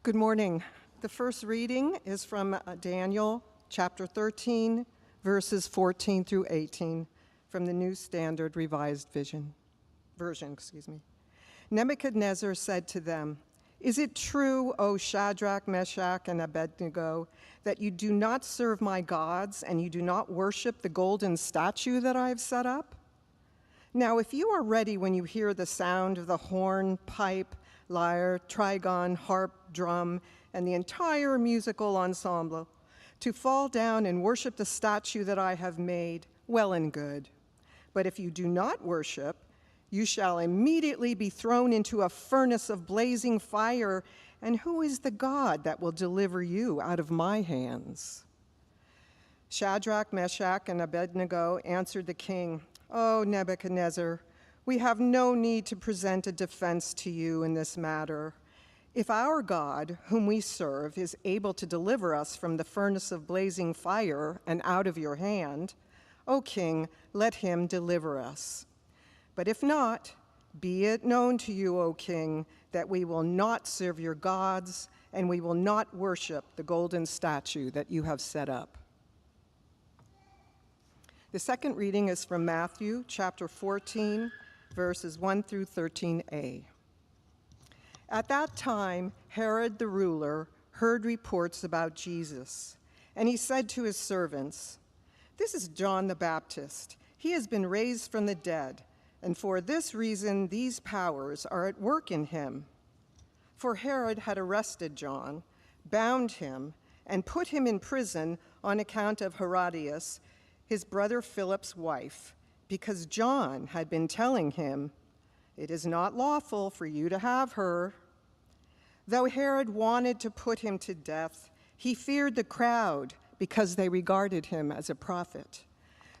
Good morning. The first reading is from Daniel chapter 13, verses 14 through 18, from the New Standard Revised Version. Nebuchadnezzar said to them, "Is it true, O Shadrach, Meshach, and Abednego, that you do not serve my gods and you do not worship the golden statue that I have set up? Now, if you are ready when you hear the sound of the horn, pipe, lyre, trigon, harp, drum, and the entire musical ensemble, to fall down and worship the statue that I have made, well and good. But if you do not worship, you shall immediately be thrown into a furnace of blazing fire, and who is the God that will deliver you out of my hands?" Shadrach, Meshach, and Abednego answered the king, "O Nebuchadnezzar, we have no need to present a defense to you in this matter. If our God, whom we serve, is able to deliver us from the furnace of blazing fire and out of your hand, O king, let him deliver us. But if not, be it known to you, O king, that we will not serve your gods and we will not worship the golden statue that you have set up." The second reading is from Matthew chapter 14, verses 1 through 13a. At that time, Herod the ruler heard reports about Jesus, and he said to his servants, "This is John the Baptist. He has been raised from the dead, and for this reason these powers are at work in him." For Herod had arrested John, bound him, and put him in prison on account of Herodias, his brother Philip's wife, because John had been telling him, "It is not lawful for you to have her." Though Herod wanted to put him to death, he feared the crowd because they regarded him as a prophet.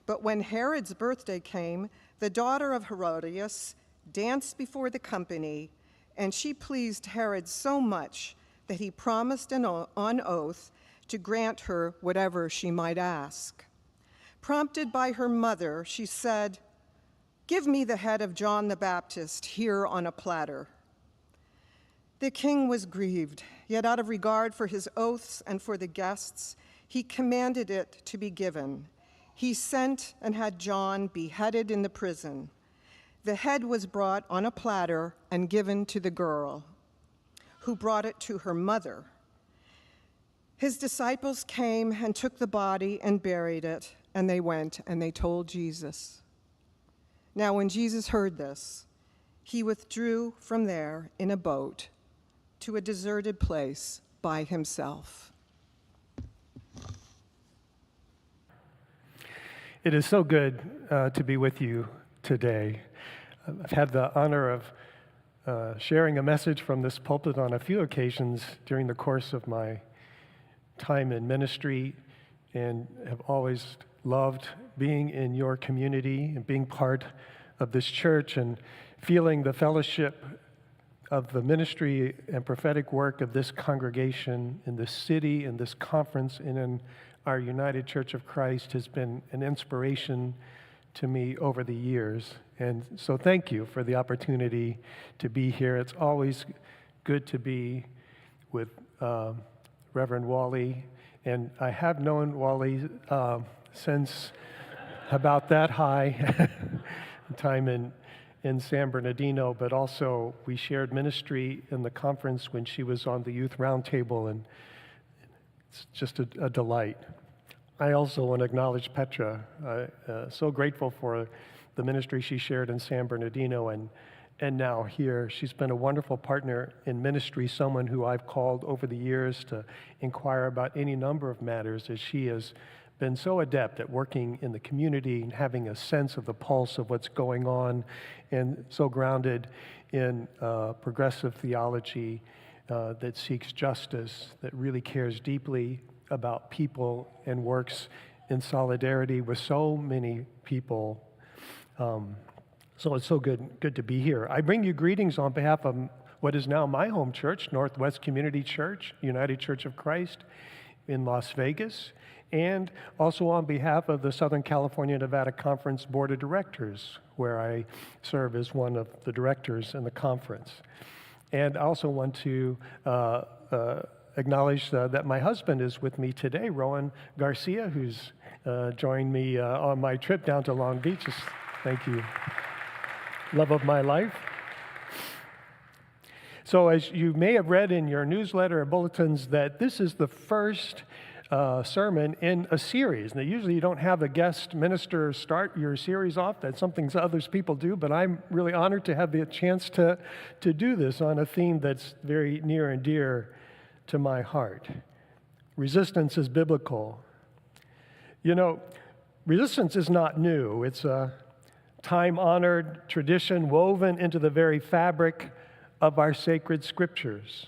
But when Herod's birthday came, the daughter of Herodias danced before the company, and she pleased Herod so much that he promised on oath to grant her whatever she might ask. Prompted by her mother, she said, "Give me the head of John the Baptist here on a platter." The king was grieved, yet out of regard for his oaths and for the guests, he commanded it to be given. He sent and had John beheaded in the prison. The head was brought on a platter and given to the girl, who brought it to her mother. His disciples came and took the body and buried it, and they went and they told Jesus. Now when Jesus heard this, he withdrew from there in a boat to a deserted place by himself. It is so good to be with you today. I've had the honor of sharing a message from this pulpit on a few occasions during the course of my time in ministry, and have always loved being in your community and being part of this church and feeling the fellowship of the ministry and prophetic work of this congregation in this city, in this conference, and in our United Church of Christ has been an inspiration to me over the years. And so thank you for the opportunity to be here. It's always good to be with Reverend Wally, and I have known Wally since about that high time in San Bernardino, but also we shared ministry in the conference when she was on the Youth Roundtable, and it's just a delight. I also want to acknowledge Petra. So grateful for the ministry she shared in San Bernardino and now here. She's been a wonderful partner in ministry, someone who I've called over the years to inquire about any number of matters, as she has been so adept at working in the community and having a sense of the pulse of what's going on, and so grounded in progressive theology that seeks justice, that really cares deeply about people and works in solidarity with so many people. So it's so good to be here. I bring you greetings on behalf of what is now my home church, Northwest Community Church, United Church of Christ in Las Vegas, and also on behalf of the Southern California Nevada Conference Board of Directors, where I serve as one of the directors in the conference. And I also want to acknowledge that my husband is with me today, Rowan Garcia, who's joined me on my trip down to Long Beach. Thank you. Love of my life. So as you may have read in your newsletter or bulletins, that this is the first sermon in a series. Now, usually you don't have a guest minister start your series off. That's something others people do, but I'm really honored to have the chance to do this on a theme that's very near and dear to my heart. Resistance is biblical. You know, resistance is not new. It's a time-honored tradition woven into the very fabric of our sacred scriptures.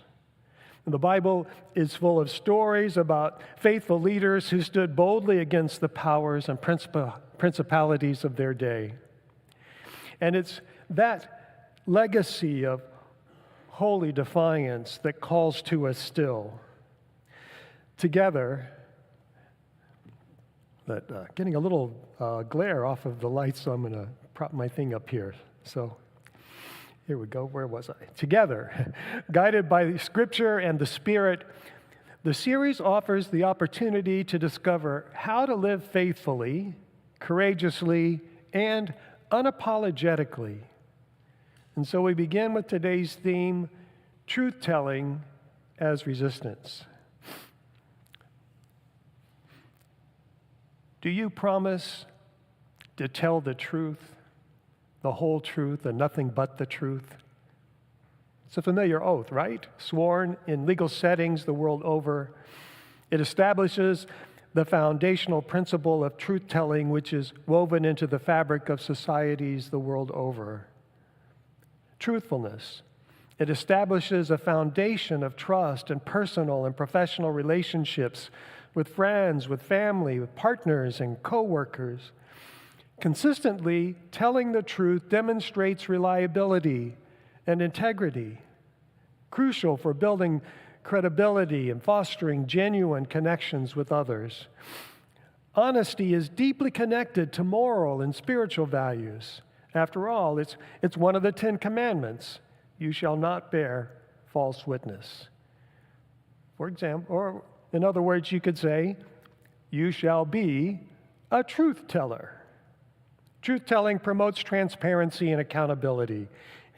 The Bible is full of stories about faithful leaders who stood boldly against the powers and principalities of their day. And it's that legacy of holy defiance that calls to us still. Together, getting a little glare off of the lights, so I'm going to prop my thing up here. So here we go. Where was I? Together, guided by the Scripture and the Spirit, the series offers the opportunity to discover how to live faithfully, courageously, and unapologetically. And so we begin with today's theme, truth-telling as resistance. Do you promise to tell the truth, the whole truth, and nothing but the truth? It's a familiar oath, right? Sworn in legal settings the world over. It establishes the foundational principle of truth-telling, which is woven into the fabric of societies the world over. Truthfulness. It establishes a foundation of trust in personal and professional relationships with friends, with family, with partners and co-workers. Consistently telling the truth demonstrates reliability and integrity, crucial for building credibility and fostering genuine connections with others. Honesty is deeply connected to moral and spiritual values. After all, it's one of the 10 Commandments. You shall not bear false witness. For example, or in other words, you could say, you shall be a truth teller. Truth-telling promotes transparency and accountability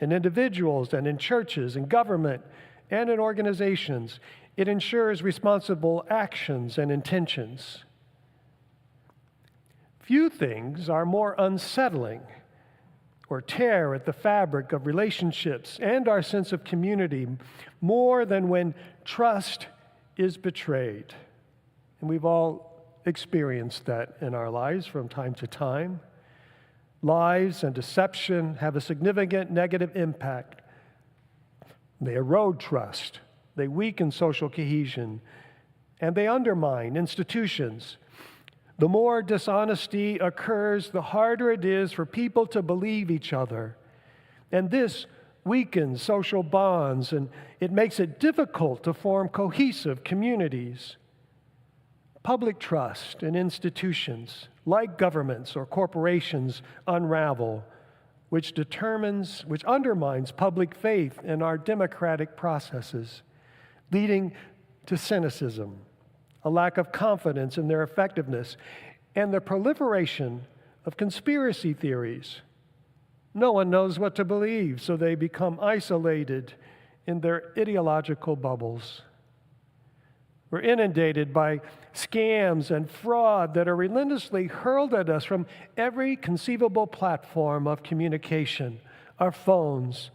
in individuals and in churches and government and in organizations. It ensures responsible actions and intentions. Few things are more unsettling or tear at the fabric of relationships and our sense of community more than when trust is betrayed. And we've all experienced that in our lives from time to time. Lies and deception have a significant negative impact. They erode trust, they weaken social cohesion, and they undermine institutions. The more dishonesty occurs, the harder it is for people to believe each other. And this weakens social bonds, and it makes it difficult to form cohesive communities. Public trust in institutions, like governments or corporations, unravel, which undermines public faith in our democratic processes, leading to cynicism, a lack of confidence in their effectiveness, and the proliferation of conspiracy theories. No one knows what to believe, so they become isolated in their ideological bubbles. We're inundated by scams and fraud that are relentlessly hurled at us from every conceivable platform of communication, our phones,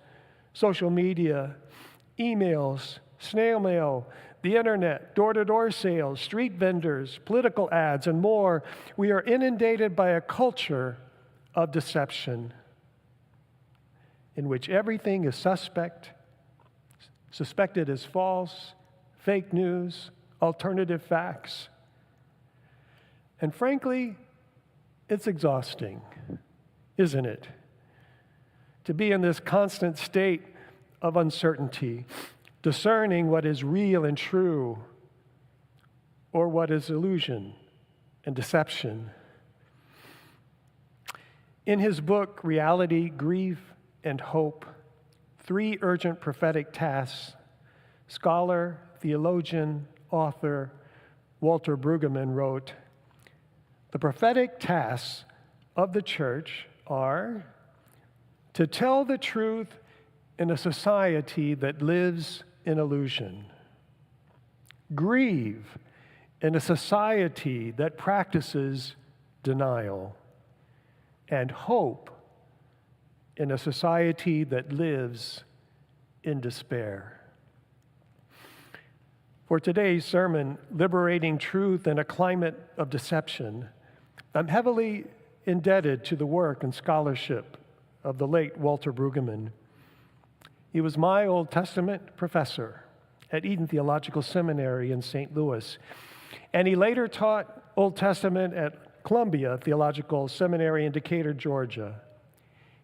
social media, emails, snail mail, the internet, door-to-door sales, street vendors, political ads, and more. We are inundated by a culture of deception in which everything is suspected as false, fake news, alternative facts. And frankly, it's exhausting, isn't it? To be in this constant state of uncertainty, discerning what is real and true, or what is illusion and deception. In his book, Reality, Grieve, and Hope, 3 Urgent Prophetic Tasks, scholar, theologian, author Walter Brueggemann wrote, "The prophetic tasks of the church are to tell the truth in a society that lives in illusion, grieve in a society that practices denial, and hope in a society that lives in despair." For today's sermon, Liberating Truth in a Climate of Deception, I'm heavily indebted to the work and scholarship of the late Walter Brueggemann. He was my Old Testament professor at Eden Theological Seminary in St. Louis, and he later taught Old Testament at Columbia Theological Seminary in Decatur, Georgia.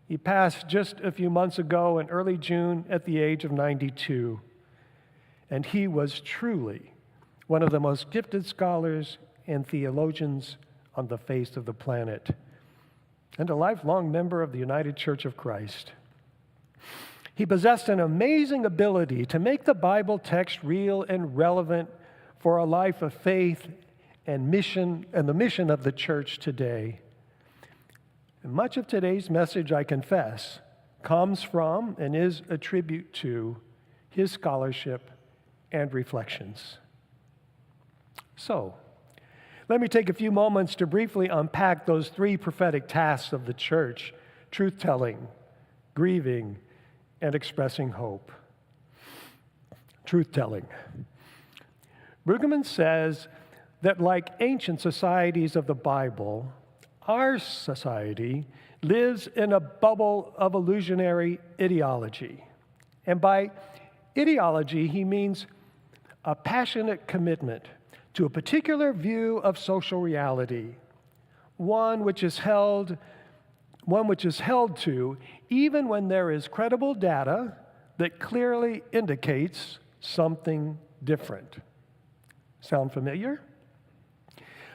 He passed just a few months ago in early June at the age of 92. And he was truly one of the most gifted scholars and theologians on the face of the planet, and a lifelong member of the United Church of Christ. He possessed an amazing ability to make the Bible text real and relevant for a life of faith and mission, and the mission of the church today. And much of today's message, I confess, comes from and is a tribute to his scholarship and reflections. So, let me take a few moments to briefly unpack those 3 prophetic tasks of the church: truth-telling, grieving, and expressing hope. Truth-telling. Brueggemann says that like ancient societies of the Bible, our society lives in a bubble of illusionary ideology. And by ideology, he means a passionate commitment to a particular view of social reality, one which is held to even when there is credible data that clearly indicates something different. Sound familiar?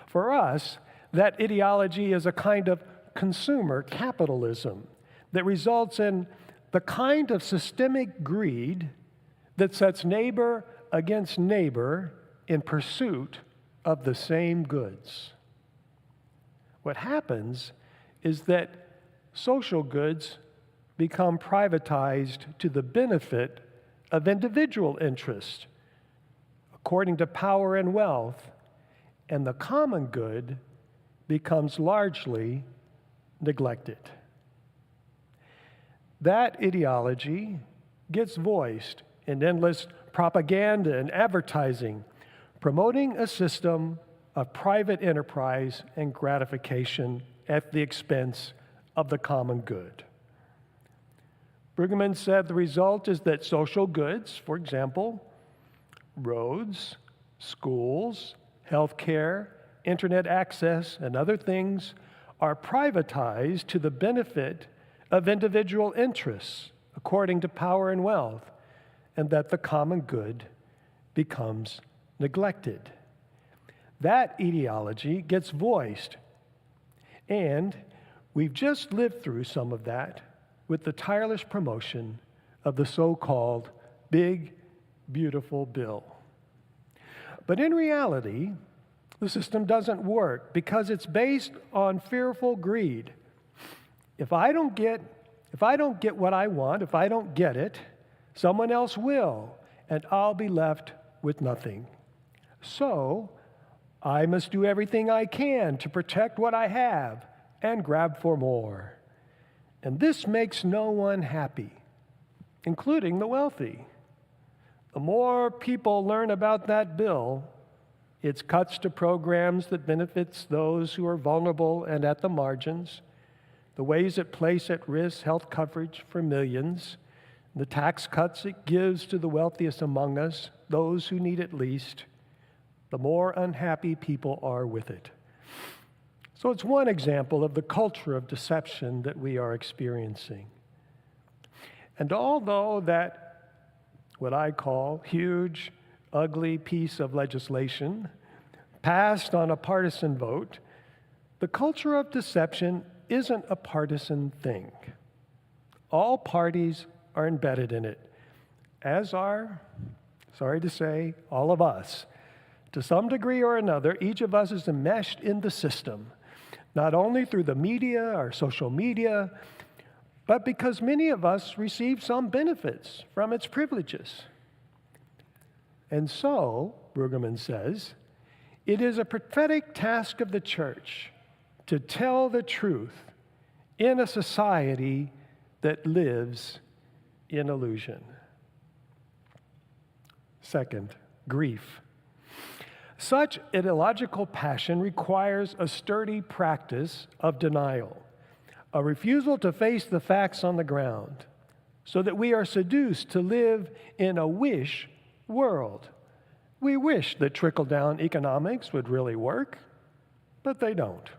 For us, that ideology is a kind of consumer capitalism that results in the kind of systemic greed that sets neighbor against neighbor in pursuit of the same goods. What happens is that social goods become privatized to the benefit of individual interest according to power and wealth, and the common good becomes largely neglected. That ideology gets voiced in endless propaganda and advertising, promoting a system of private enterprise and gratification at the expense of the common good. Brueggemann said the result is that social goods, for example, roads, schools, healthcare, internet access, and other things, are privatized to the benefit of individual interests according to power and wealth, and that the common good becomes neglected. That ideology gets voiced, and we've just lived through some of that with the tireless promotion of the so-called Big, Beautiful Bill. But in reality, the system doesn't work because it's based on fearful greed. If I don't get what I want, if I don't get it, someone else will, and I'll be left with nothing. So, I must do everything I can to protect what I have and grab for more. And this makes no one happy, including the wealthy. The more people learn about that bill, its cuts to programs that benefits those who are vulnerable and at the margins, the ways it place at risk health coverage for millions, the tax cuts it gives to the wealthiest among us, those who need it least, the more unhappy people are with it. So it's one example of the culture of deception that we are experiencing. And although that, what I call huge, ugly piece of legislation passed on a partisan vote, the culture of deception isn't a partisan thing. All parties are embedded in it, as are, sorry to say, all of us. To some degree or another, each of us is enmeshed in the system, not only through the media or social media, but because many of us receive some benefits from its privileges. And so, Brueggemann says, it is a prophetic task of the church to tell the truth in a society that lives in illusion. Second, grief. Such ideological passion requires a sturdy practice of denial, a refusal to face the facts on the ground, so that we are seduced to live in a wish world. We wish that trickle-down economics would really work, but they don't.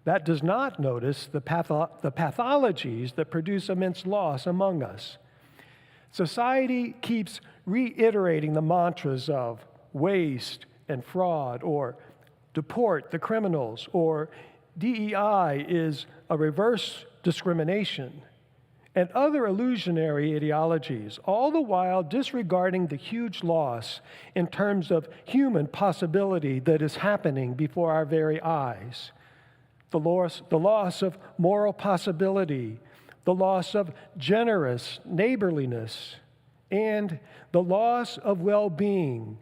That does not notice the pathologies that produce immense loss among us. Society keeps reiterating the mantras of waste and fraud, or deport the criminals, or DEI is a reverse discrimination, and other illusionary ideologies, all the while disregarding the huge loss in terms of human possibility that is happening before our very eyes. The loss of moral possibility, the loss of generous neighborliness, and the loss of well-being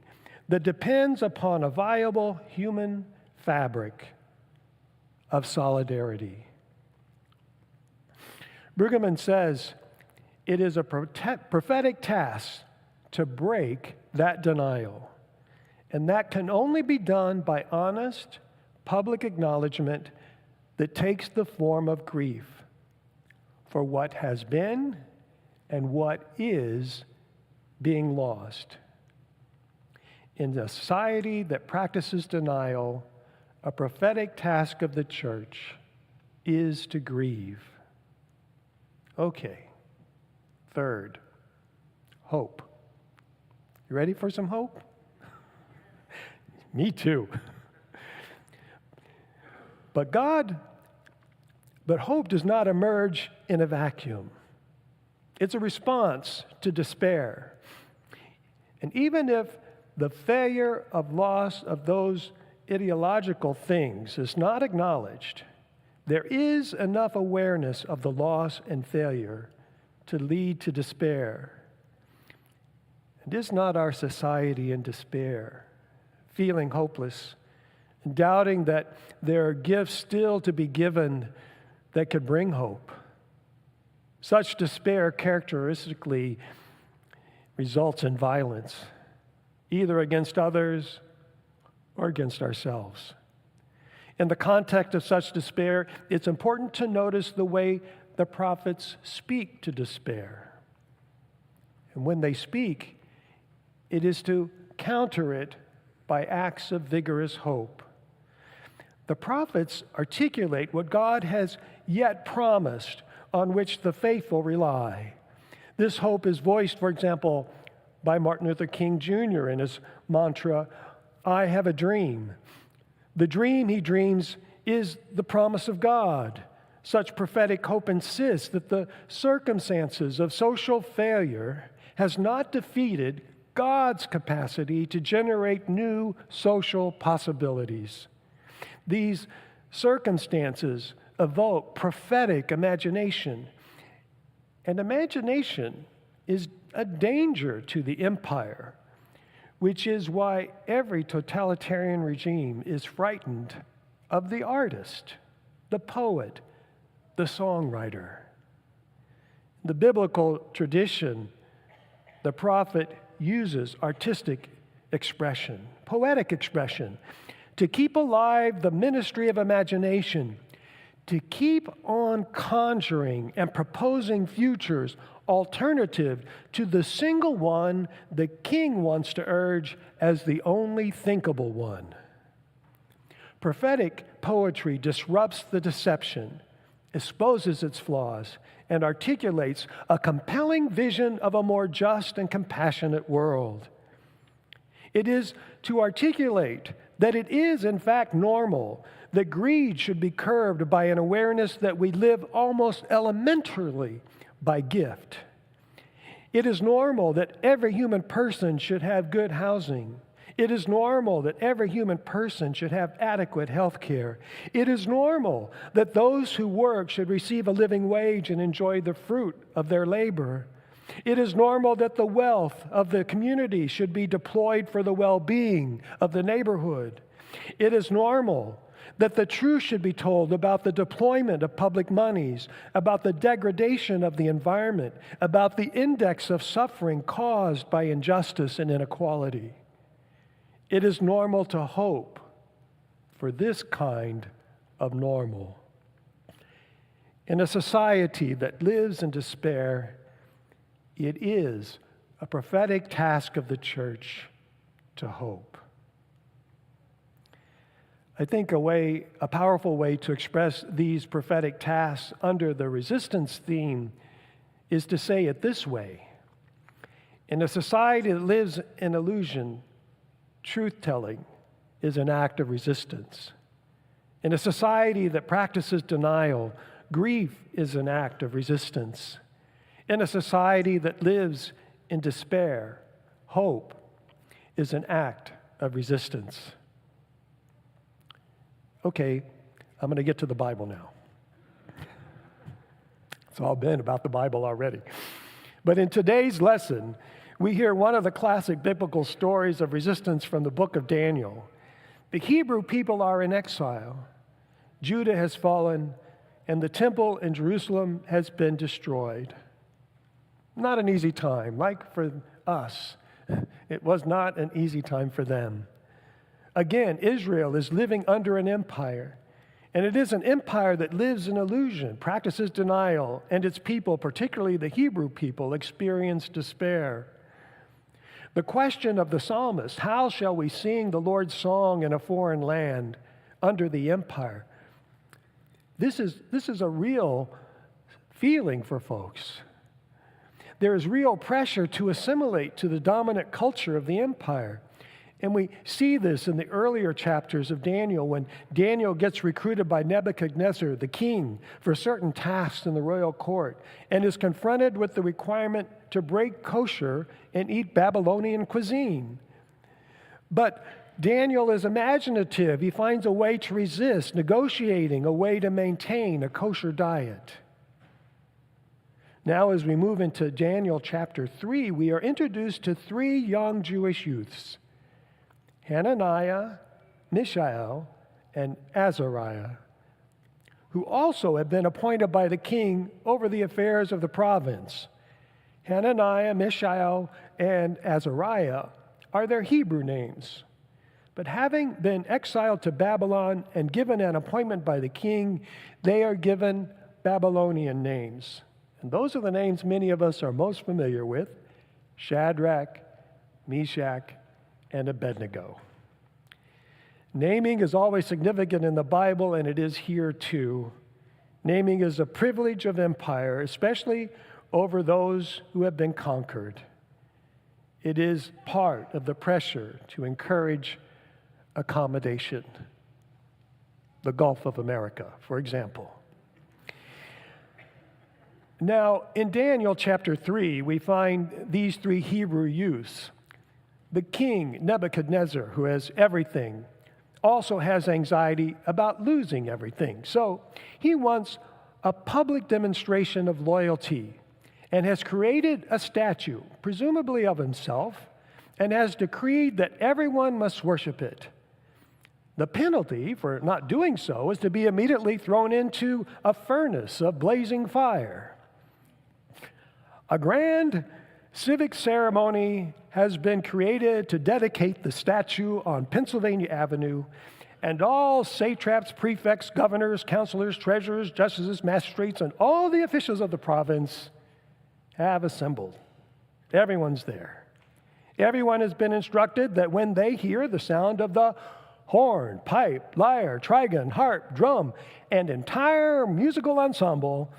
that depends upon a viable human fabric of solidarity. Brueggemann says it is a prophetic task to break that denial, and that can only be done by honest public acknowledgement that takes the form of grief for what has been and what is being lost. In a society that practices denial, a prophetic task of the church is to grieve. Okay. Third, hope. You ready for some hope? Me too. But hope does not emerge in a vacuum. It's a response to despair. And even if the failure of loss of those ideological things is not acknowledged, there is enough awareness of the loss and failure to lead to despair. And is not our society in despair, feeling hopeless, and doubting that there are gifts still to be given that could bring hope? Such despair characteristically results in violence, either against others or against ourselves. In the context of such despair, it's important to notice the way the prophets speak to despair. And when they speak, it is to counter it by acts of vigorous hope. The prophets articulate what God has yet promised, on which the faithful rely. This hope is voiced, for example, by Martin Luther King Jr. in his mantra, "I have a dream." The dream he dreams is the promise of God. Such prophetic hope insists that the circumstances of social failure has not defeated God's capacity to generate new social possibilities. These circumstances evoke prophetic imagination, and imagination is a danger to the empire, which is why every totalitarian regime is frightened of the artist, the poet, the songwriter. In the biblical tradition, the prophet uses artistic expression, poetic expression, to keep alive the ministry of imagination, to keep on conjuring and proposing futures alternative to the single one the king wants to urge as the only thinkable one. Prophetic poetry disrupts the deception, exposes its flaws, and articulates a compelling vision of a more just and compassionate world. It is to articulate that it is, in fact, normal that greed should be curbed by an awareness that we live almost elementarily by gift, It is normal that every human person should have good housing. It is normal that every human person should have adequate health care. It is normal that those who work should receive a living wage and enjoy the fruit of their labor. It is normal that the wealth of the community should be deployed for the well-being of the neighborhood. It is normal that the truth should be told about the deployment of public monies, about the degradation of the environment, about the index of suffering caused by injustice and inequality. It is normal to hope for this kind of normal. In a society that lives in despair, it is a prophetic task of the church to hope. I think a powerful way to express these prophetic tasks under the resistance theme is to say it this way. In a society that lives in illusion, truth-telling is an act of resistance. In a society that practices denial, grief is an act of resistance. In a society that lives in despair, hope is an act of resistance. Okay, I'm going to get to the Bible now. It's all been about the Bible already. But in today's lesson, we hear one of the classic biblical stories of resistance from the book of Daniel. The Hebrew people are in exile. Judah has fallen, and the temple in Jerusalem has been destroyed. Not an easy time. Like for us, it was not an easy time for them. Again, Israel is living under an empire, and it is an empire that lives in illusion, practices denial, and its people, particularly the Hebrew people, experience despair. The question of the psalmist, how shall we sing the Lord's song in a foreign land under the empire? This is a real feeling for folks. There is real pressure to assimilate to the dominant culture of the empire. And we see this in the earlier chapters of Daniel when Daniel gets recruited by Nebuchadnezzar, the king, for certain tasks in the royal court and is confronted with the requirement to break kosher and eat Babylonian cuisine. But Daniel is imaginative. He finds a way to resist, negotiating a way to maintain a kosher diet. Now, as we move into Daniel chapter 3, we are introduced to three young Jewish youths, Hananiah, Mishael, and Azariah, who also have been appointed by the king over the affairs of the province. Hananiah, Mishael, and Azariah are their Hebrew names. But having been exiled to Babylon and given an appointment by the king, they are given Babylonian names. And those are the names many of us are most familiar with: Shadrach, Meshach, and Abednego. Naming is always significant in the Bible, and it is here too. Naming is a privilege of empire, especially over those who have been conquered. It is part of the pressure to encourage accommodation. The Gulf of America, for example. Now, in Daniel chapter 3, we find these three Hebrew youths. The king, Nebuchadnezzar, who has everything, also has anxiety about losing everything. So he wants a public demonstration of loyalty and has created a statue, presumably of himself, and has decreed that everyone must worship it. The penalty for not doing so is to be immediately thrown into a furnace of blazing fire. A grand civic ceremony has been created to dedicate the statue on Pennsylvania Avenue, and all satraps, prefects, governors, counselors, treasurers, justices, magistrates, and all the officials of the province have assembled. Everyone's there. Everyone has been instructed that when they hear the sound of the horn, pipe, lyre, trigon, harp, drum, and entire musical ensemble,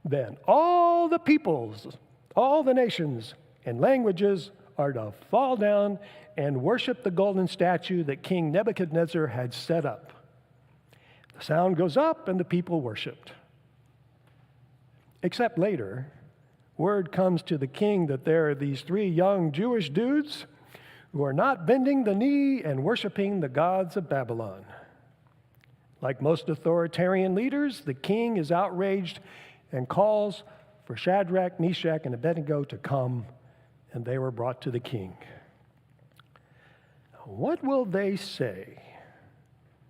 then all the peoples, all the nations and languages are to fall down and worship the golden statue that King Nebuchadnezzar had set up. The sound goes up and the people worshiped. Except later, word comes to the king that there are these 3 young Jewish dudes who are not bending the knee and worshiping the gods of Babylon. Like most authoritarian leaders, the king is outraged and calls for Shadrach, Meshach, and Abednego to come, and they were brought to the king. What will they say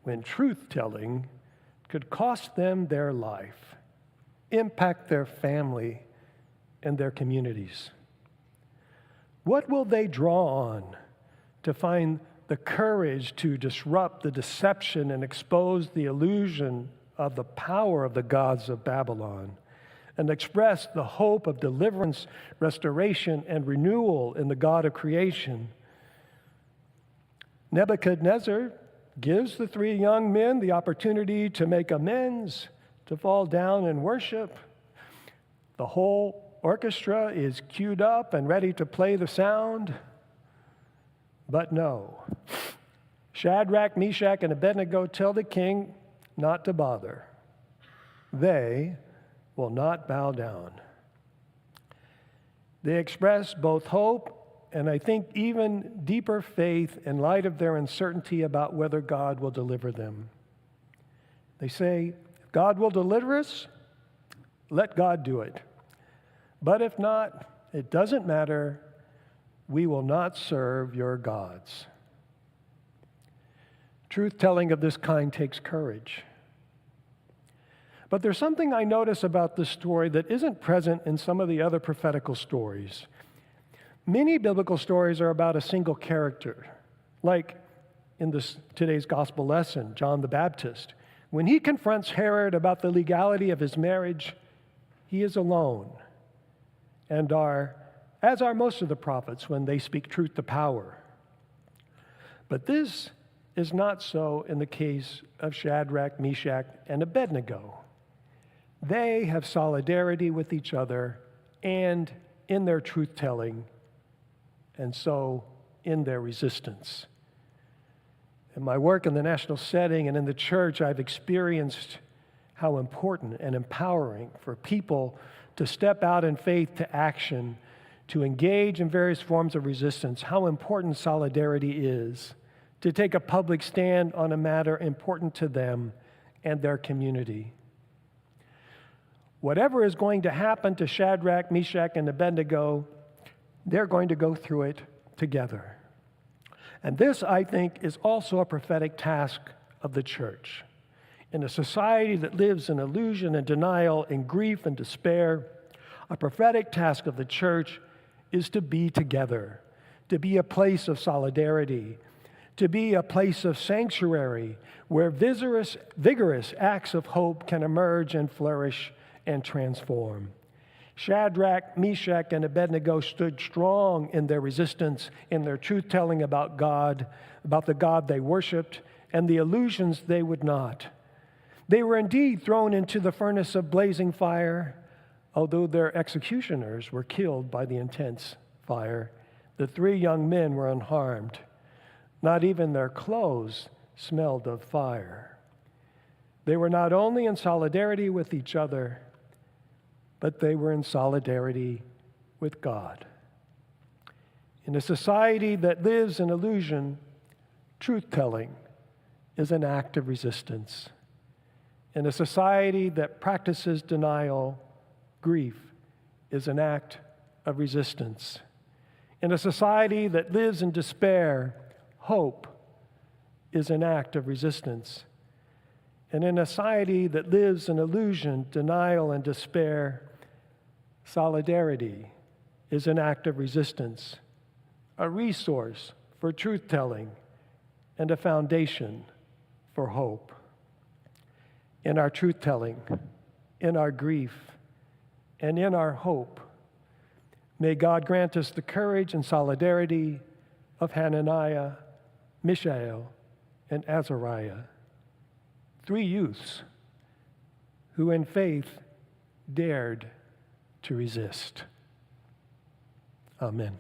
when truth-telling could cost them their life, impact their family and their communities? What will they draw on to find the courage to disrupt the deception and expose the illusion of the power of the gods of Babylon and express the hope of deliverance, restoration, and renewal in the God of creation? Nebuchadnezzar gives the 3 young men the opportunity to make amends, to fall down and worship. The whole orchestra is queued up and ready to play the sound. But no. Shadrach, Meshach, and Abednego tell the king not to bother. They will not bow down. They express both hope and I think even deeper faith in light of their uncertainty about whether God will deliver them. They say, if God will deliver us, let God do it. But if not, it doesn't matter. We will not serve your gods. Truth-telling of this kind takes courage. But there's something I notice about this story that isn't present in some of the other prophetical stories. Many biblical stories are about a single character, like in today's gospel lesson, John the Baptist. When he confronts Herod about the legality of his marriage, he is alone, and as are most of the prophets when they speak truth to power. But this is not so in the case of Shadrach, Meshach, and Abednego. They have solidarity with each other and in their truth-telling, and so in their resistance. In my work in the national setting and in the church, I've experienced how important and empowering for people to step out in faith to action, to engage in various forms of resistance, how important solidarity is, to take a public stand on a matter important to them and their community. Whatever is going to happen to Shadrach, Meshach, and Abednego, they're going to go through it together. And this, I think, is also a prophetic task of the church. In a society that lives in illusion and denial, in grief and despair, a prophetic task of the church is to be together, to be a place of solidarity, to be a place of sanctuary where vigorous acts of hope can emerge and flourish and transform. Shadrach, Meshach, and Abednego stood strong in their resistance, in their truth-telling about God, about the God they worshiped, and the illusions they would not. They were indeed thrown into the furnace of blazing fire, although their executioners were killed by the intense fire. The 3 young men were unharmed. Not even their clothes smelled of fire. They were not only in solidarity with each other, but they were in solidarity with God. In a society that lives in illusion, truth-telling is an act of resistance. In a society that practices denial, grief is an act of resistance. In a society that lives in despair, hope is an act of resistance. And in a society that lives in illusion, denial, and despair, solidarity is an act of resistance, a resource for truth-telling, and a foundation for hope. In our truth-telling, in our grief, and in our hope, may God grant us the courage and solidarity of Hananiah, Mishael, and Azariah, 3 youths who in faith dared to resist. Amen.